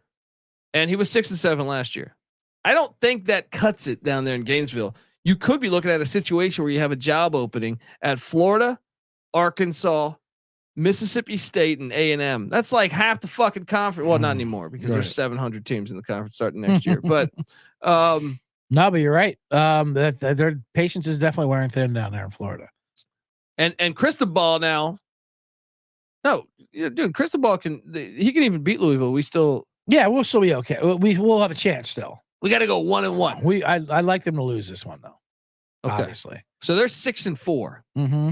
And he was 6-7 last year. I don't think that cuts it down there in Gainesville. You could be looking at a situation where you have a job opening at Florida, Arkansas, Mississippi State, and A&M. That's like half the fucking conference. Well, not anymore because there's 700 teams in the conference starting next year. But no, but you're right. Their patience is definitely wearing thin down there in Florida. And Cristobal now. No, dude, Cristobal can even beat Louisville. We'll still be okay. We'll have a chance still. We got to go 1-1. I like them to lose this one though. Okay. Obviously. So they're 6-4. Mm-hmm.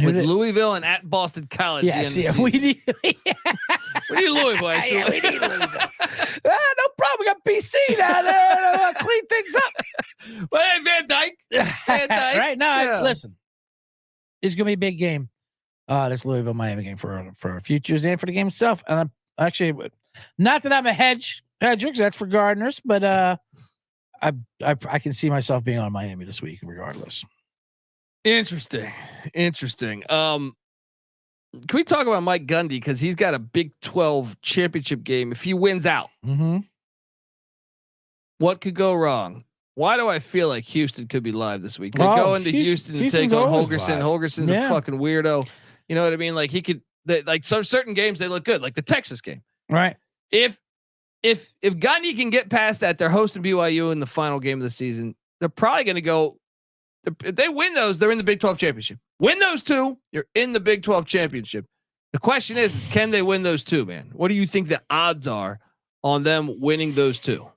with Louisville and at Boston College. Yes, we need. We need Louisville, actually. Yeah, we need Louisville. No problem. We got BC down there. Clean things up. Well, hey, Van Dyke. Right now, listen. It's gonna be a big game. This Louisville Miami game for futures and for the game itself. And I'm actually not that I'm a hedger, because that's for gardeners, but I can see myself being on Miami this week, regardless. Interesting. Can we talk about Mike Gundy, because he's got a Big 12 championship game? If he wins out, what could go wrong? Why do I feel like Houston could be live this week? They go into Houston to take on Holgorsen. Holgerson's a fucking weirdo. You know what I mean? Like he could, like some certain games they look good, like the Texas game. Right. If Gundy can get past that, they're hosting BYU in the final game of the season. They're probably going to go. If they win those, they're in the Big 12 championship. Win those two, you're in the Big 12 championship. The question is can they win those two, man? What do you think the odds are on them winning those two?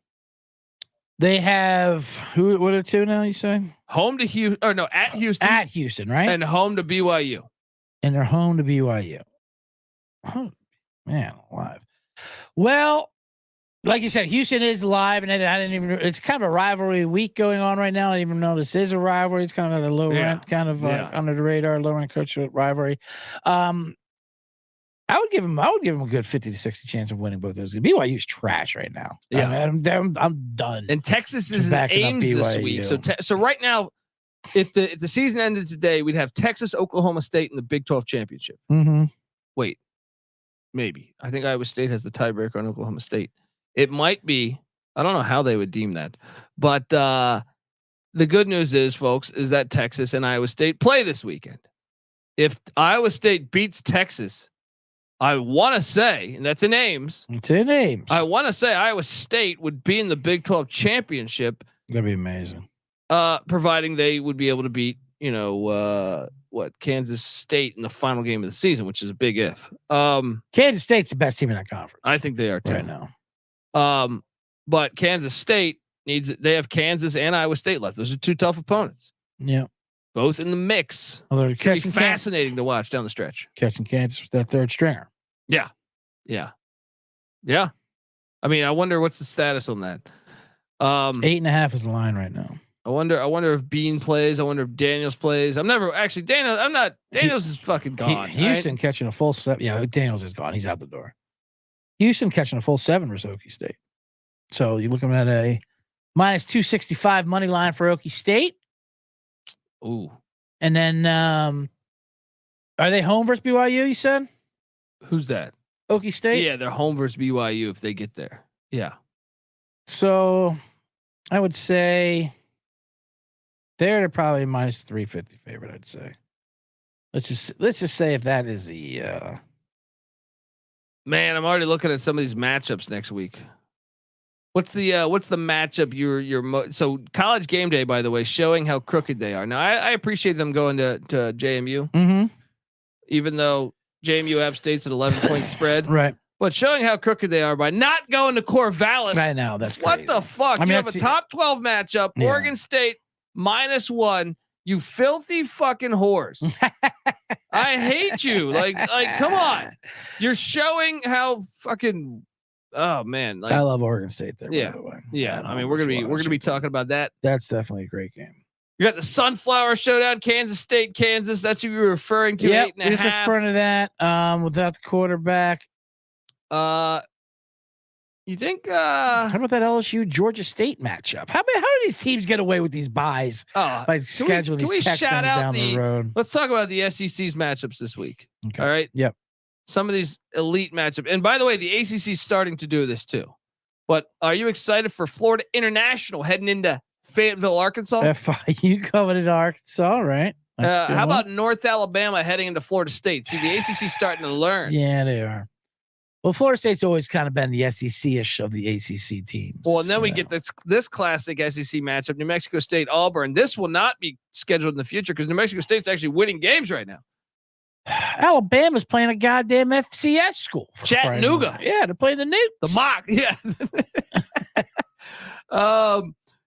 They have what are two now? You say home to Houston, or no, at Houston, right, and home to BYU, and they're home to BYU. Oh man, alive. Well, like you said, Houston is live, and I didn't even. It's kind of a rivalry week going on right now. I didn't even know this is a rivalry. It's kind of a low rent, kind of under the radar, low rent coach rivalry. I would give him a good 50 to 60 chance of winning both those. BYU's trash right now. Yeah, I mean, I'm done. And Texas is in Ames this week. So right now, if the season ended today, we'd have Texas, Oklahoma State in the Big 12 championship. Wait, maybe. I think Iowa State has the tiebreaker on Oklahoma State. It might be. I don't know how they would deem that, but the good news is, folks, is that Texas and Iowa State play this weekend. If Iowa State beats Texas, I want to say, and that's in Ames. It's in Ames. I want to say Iowa State would be in the Big 12 championship. That'd be amazing. Providing they would be able to beat, Kansas State in the final game of the season, which is a big if. Kansas State's the best team in that conference. I think they are too right now. But Kansas State they have Kansas and Iowa State left. Those are two tough opponents. Yeah. Both in the mix. Although it's going to be fascinating to watch down the stretch. Catching Kansas with that third stringer. Yeah. I mean, I wonder what's the status on that. 8.5 is the line right now. I wonder if Bean plays. I wonder if Daniels plays. Daniels is fucking gone. Houston catching a full 7. Yeah, Daniels is gone. He's out the door. Houston catching a full 7 versus Okie State. So you're looking at a minus 265 money line for Okie State. Ooh. And then are they home versus BYU, you said? Who's that? Okie State? Yeah, they're home versus BYU if they get there. Yeah. So I would say they're probably minus 350 favorite, I'd say. Let's just say if that is the man, I'm already looking at some of these matchups next week. What's the matchup so College Game Day, by the way, showing how crooked they are. Now I appreciate them going to JMU, even though JMU App State's an 11-point spread, right? But showing how crooked they are by not going to Corvallis right now. That's what crazy. The fuck. I mean, you have a top 12 matchup. Yeah. Oregon State -1. You filthy fucking whores. I hate you. Like, come on. You're showing how fucking. Oh man, I love Oregon State there. Yeah, by the way. Yeah. I mean, we're gonna be talking about that. That's definitely a great game. You got the Sunflower Showdown, Kansas State, Kansas. That's who you were referring to. Yep, 8.5. He's referring to that. Without the quarterback. You think? How about that LSU Georgia State matchup? How do these teams get away with these buys by scheduling these tech things down the road? Let's talk about the SEC's matchups this week. Okay. All right. Yep. Some of these elite matchups, and by the way, the ACC is starting to do this too. But are you excited for Florida International heading into Fayetteville, Arkansas? FIU coming into Arkansas, right? How about North Alabama heading into Florida State? See, the ACC starting to learn. Yeah, they are. Well, Florida State's always kind of been the SEC-ish of the ACC teams. Well, and then we get this classic SEC matchup: New Mexico State, Auburn. This will not be scheduled in the future because New Mexico State's actually winning games right now. Alabama's playing a goddamn FCS school. Chattanooga. Yeah, they're playing the Newts. The mock. Yeah.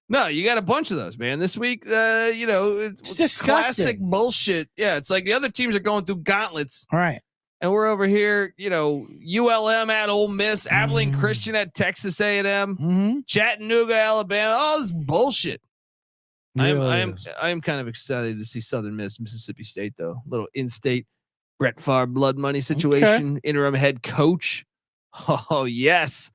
No, you got a bunch of those, man. This week, it's disgusting. Classic bullshit. Yeah, it's like the other teams are going through gauntlets. All right. And we're over here, ULM at Ole Miss, Abilene Christian at Texas A&M, Chattanooga, Alabama. All this bullshit. I am kind of excited to see Southern Miss, Mississippi State, though. Little in-state Brett Favre blood money situation. Okay. Interim head coach. Oh yes.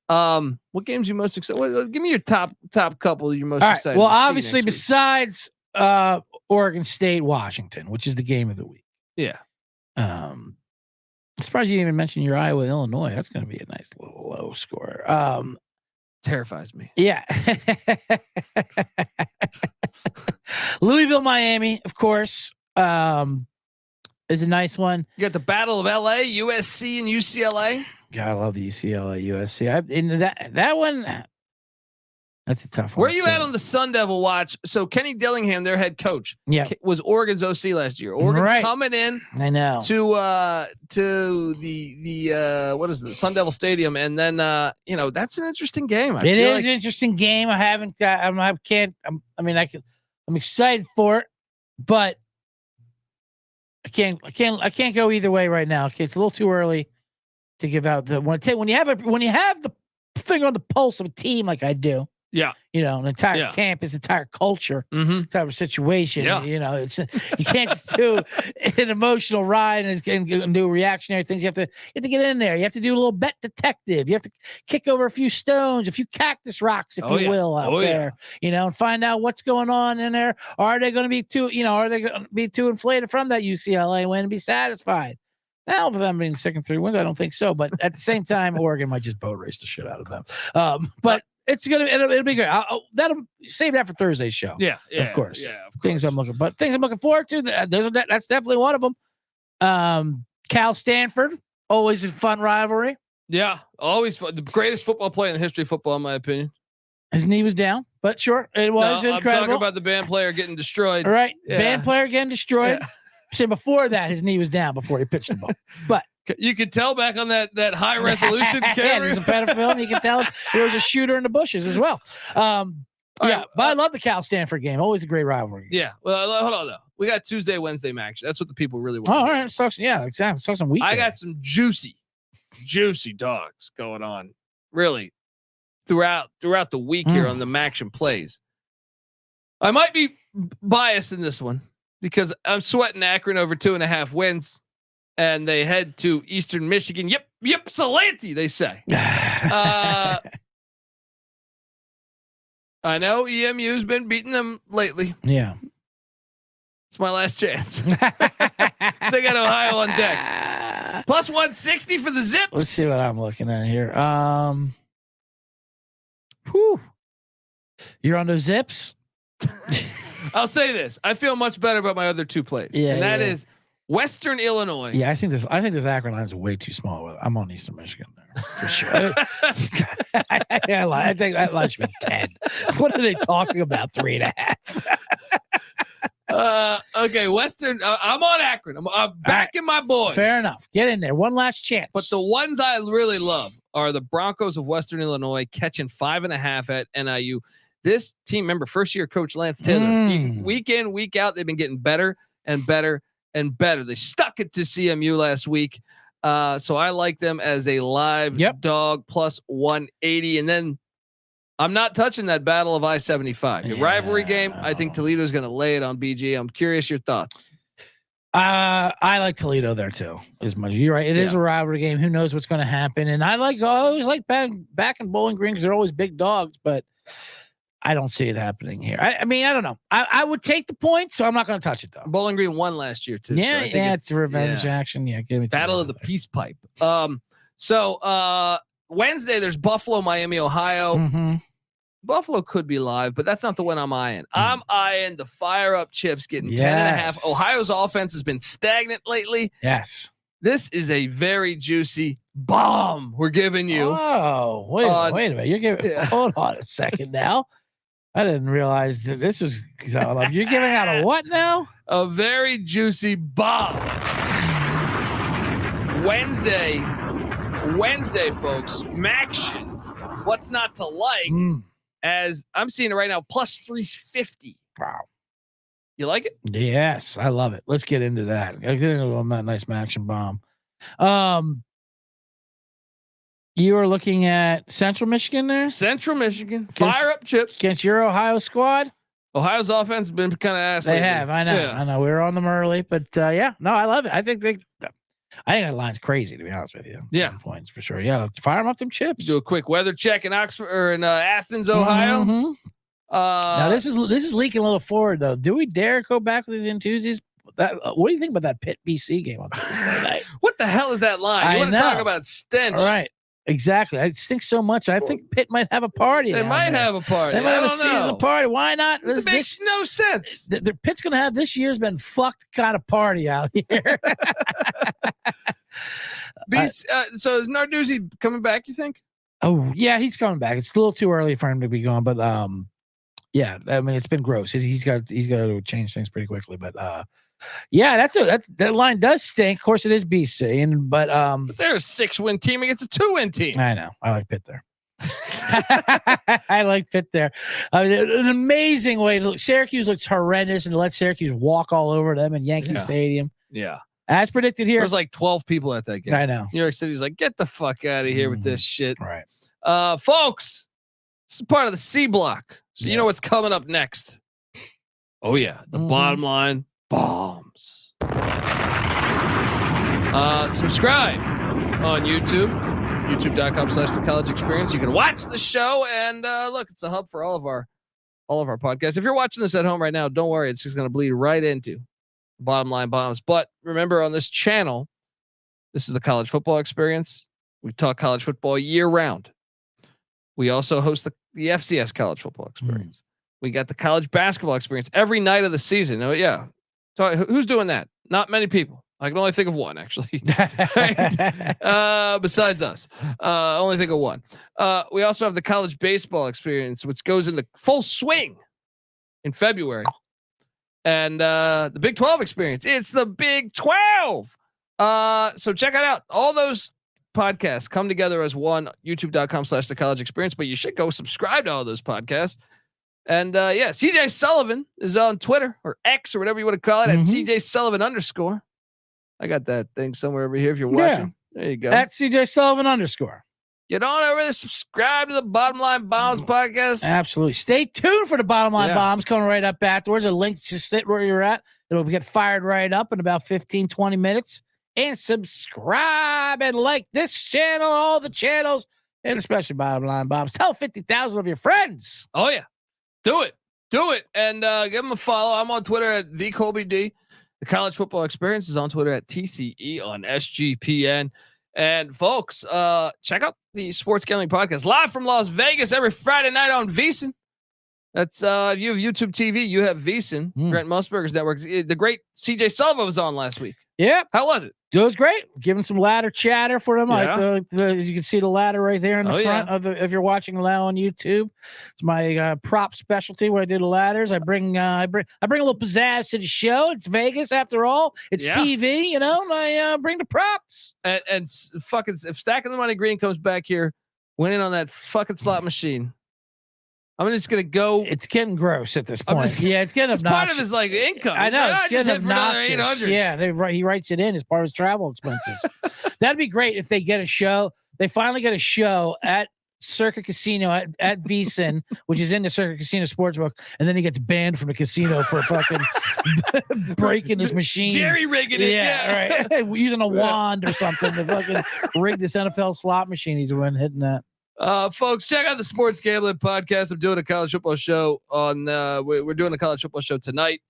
What games you most excited? Well, give me your top couple you're most excited. Well, to see obviously, next week. besides Oregon State, Washington, which is the game of the week. Yeah. I'm surprised you didn't even mention your Iowa, Illinois. That's going to be a nice little low score. Terrifies me. Yeah. Louisville, Miami, of course, is a nice one. You got the Battle of LA, USC and UCLA. God, I love the UCLA, USC. That one, that's a tough one. Where are you at on the Sun Devil watch? So Kenny Dillingham, their head coach, was Oregon's OC last year. Oregon's coming in. I know to the what is it, the Sun Devil Stadium, and then that's an interesting game. It is an interesting game. I haven't got. I'm excited for it, but I can't go either way right now. Okay, it's a little too early to give out the one. When you have the finger on the pulse of a team like I do. Yeah. An entire campus, entire culture type of situation. Yeah. It's you can't just do an emotional ride and do reactionary things. You have to get in there. You have to do a little bet detective. You have to kick over a few stones, a few cactus rocks, if you will, out there. And find out what's going on in there. Are they going to be too inflated from that UCLA win and be satisfied? Now, for them being second 3 wins, I don't think so. But at the same time, Oregon might just boat race the shit out of them. But it'll be good. That'll save that for Thursday's show. Yeah, of course. Yeah, of course. Things I'm looking forward to. That's definitely one of them. Cal Stanford, always a fun rivalry. Yeah, always fun. The greatest football play in the history of football, in my opinion. His knee was down, but sure, it was incredible. I'm talking about the band player getting destroyed. All right, band player getting destroyed. Yeah. So before that, his knee was down before he pitched the ball. But you could tell back on that high resolution camera. Yeah, there's a better film. You can tell there was a shooter in the bushes as well. But I love the Cal Stanford game. Always a great rivalry. Yeah. Well, hold on though. We got Tuesday, Wednesday match. That's what the people really want. Oh, all right. Let's talk some weekend. I got some juicy dogs going on. Really, throughout the week here on the Maction Plays. I might be biased in this one because I'm sweating Akron over 2.5 wins. And they head to Eastern Michigan. Yep, Salanti, they say. I know EMU's been beating them lately. Yeah. It's my last chance. They got Ohio on deck. Plus 160 for the Zips. Let's see what I'm looking at here. You're on those Zips? I'll say this. I feel much better about my other two plays. Yeah, and that is Western Illinois. Yeah, I think this Akron line is way too small. I'm on Eastern Michigan there for sure. I think that line should be 10. What are they talking about? 3.5. Okay, Western. I'm on Akron. I'm backing my boys. Fair enough. Get in there. One last chance. But the ones I really love are the Broncos of Western Illinois catching 5.5 at NIU. This team, remember, first year coach Lance Taylor. Week in, week out, they've been getting better and better and better. They stuck it to CMU last week. So I like them as a live dog plus 180. And then I'm not touching that battle of I-75. Your rivalry game, I think Toledo's going to lay it on BG. I'm curious your thoughts. I like Toledo there too. As much you're right. It is a rivalry game. Who knows what's going to happen? And I always like back in Bowling Green because they're always big dogs, but I don't see it happening here. I mean, I don't know. I would take the point, so I'm not going to touch it though. Bowling Green won last year too. Yeah, so it's a revenge action. Yeah, give me battle of the peace pipe. So Wednesday there's Buffalo, Miami, Ohio. Mm-hmm. Buffalo could be live, but that's not the one I'm eyeing. I'm eyeing the fire up chips getting 10.5. Ohio's offense has been stagnant lately. Yes. This is a very juicy bomb we're giving you. Oh, wait a minute. You're giving hold on a second now. I didn't realize that this was you're giving out a what now? A very juicy bomb. Wednesday, folks. Maction. What's not to like? as I'm seeing it right now, plus 350. Wow. You like it? Yes, I love it. Let's get into that. I get into that nice matching bomb. You are looking at Central Michigan there? Central Michigan. Fire up chips. Against your Ohio squad? Ohio's offense has been kind of ass. They lately. have. I know. Yeah. I know. We were on them early, but yeah. No, I love it. I think that line's crazy, to be honest with you. Yeah. Points for sure. Yeah. Fire them up them chips. Do a quick weather check in Oxford or in Athens, Ohio. Mm-hmm. Now this is leaking a little forward though. Do we dare go back with these enthusiasts? What do you think about that Pitt BC game on Tuesday night? What the hell is that line? You want to talk about stench? All right. Exactly. I stink so much. I think Pitt might have a party. They might have a party. They might have a seasonal party. Why not? It makes no sense. The Pitt's going to have this year's been fucked kind of party out here. So is Narduzzi coming back, you think? Oh, yeah, he's coming back. It's a little too early for him to be gone, but yeah, I mean, it's been gross. He's got to change things pretty quickly, but yeah, that line does stink. Of course, it is BC, but they're a 6-win team against a 2-win team. I know. I like Pitt there. I like Pitt there. An amazing way to look. Syracuse looks horrendous, and let Syracuse walk all over them in Yankee Stadium. Yeah, as predicted here. There's like 12 people at that game. I know. New York City's like, get the fuck out of here with this shit. Right, folks. This is part of the C block, so you know what's coming up next. Oh yeah, the bottom line. Bombs. Subscribe on YouTube, youtube.com/the college experience. You can watch the show and look, it's a hub for all of our podcasts. If you're watching this at home right now, don't worry, it's just going to bleed right into bottom line bombs. But remember, on this channel, this is the college football experience. We talk college football year round. We also host the FCS college football experience. We got the college basketball experience every night of the season. Oh yeah. So who's doing that? Not many people. I can only think of one, actually. Besides us, only think of one. We also have the college baseball experience, which goes into full swing in February, and the Big 12 experience. It's the Big 12. So check it out. All those podcasts come together as one. YouTube.com/the college experience. But you should go subscribe to all those podcasts. And CJ Sullivan is on Twitter or X or whatever you want to call it at CJ Sullivan _. I got that thing somewhere over here. If you're watching, there you go. At CJ Sullivan _. Get on over there. Subscribe to the Bottom Line Bombs podcast. Absolutely. Stay tuned for the Bottom Line Bombs coming right up afterwards. A link to sit where you're at. It'll get fired right up in about 15, 20 minutes. And subscribe and like this channel, all the channels, and especially Bottom Line Bombs. Tell 50,000 of your friends. Oh yeah. Do it. And give them a follow. I'm on Twitter at @TheColbyD. The College Football Experience is on Twitter at TCE on SGPN. And folks, check out the Sports Gambling Podcast live from Las Vegas every Friday night on VSiN. That's if you have YouTube TV, you have VSiN, Brent Musburger's network. The great CJ Sullivan was on last week. Yeah. How was it? It was great. Giving some ladder chatter for them. Yeah. Like you can see the ladder right there in the front of the, if you're watching now on YouTube. It's my prop specialty where I do the ladders. I bring a little pizzazz to the show. It's Vegas after all. It's TV, you know, and I bring the props. And fucking if Stacking the Money Green comes back here, winning on that fucking slot machine, I'm just gonna go. It's getting gross at this point. It's getting obnoxious. Part of his like income. I know it's getting obnoxious. Yeah, he writes it in as part of his travel expenses. That'd be great if they get a show. They finally get a show at Circa Casino at VSiN, which is in the Circa Casino Sportsbook, and then he gets banned from the casino for fucking breaking his machine, jerry rigging it. Yeah, right. Using a wand or something to fucking rig this NFL slot machine. He's the one hitting that. Folks, check out the Sports Gambling Podcast. I'm doing a college football show on. We're doing a college football show tonight.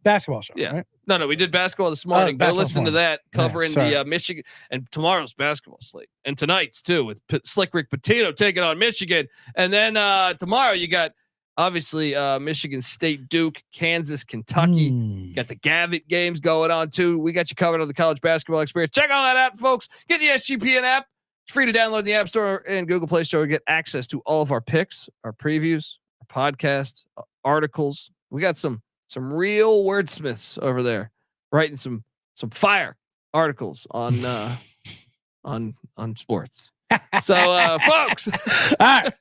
Basketball show. Yeah. Right? No, we did basketball this morning. Go listen to that covering the Michigan and tomorrow's basketball slate and tonight's too with Slick Rick Pitino taking on Michigan. And then tomorrow you got obviously Michigan State, Duke, Kansas, Kentucky. Got the Gavitt games going on too. We got you covered on the college basketball experience. Check all that out, folks. Get the SGPN app. It's free to download in the App Store and Google Play Store. Get access to all of our picks, our previews, our podcasts, articles. We got some real wordsmiths over there writing some fire articles on sports. So, folks, All right.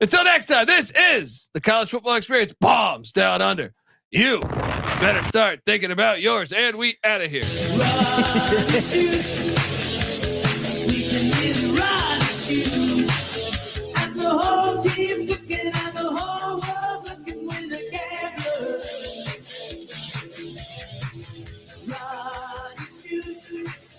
until next time, this is the College Football Experience. Bombs down under. You better start thinking about yours, and we out of here. Run and shoot. We can really run and shoot. And the whole team's looking, and the whole world's looking with the cameras. Run and shoot.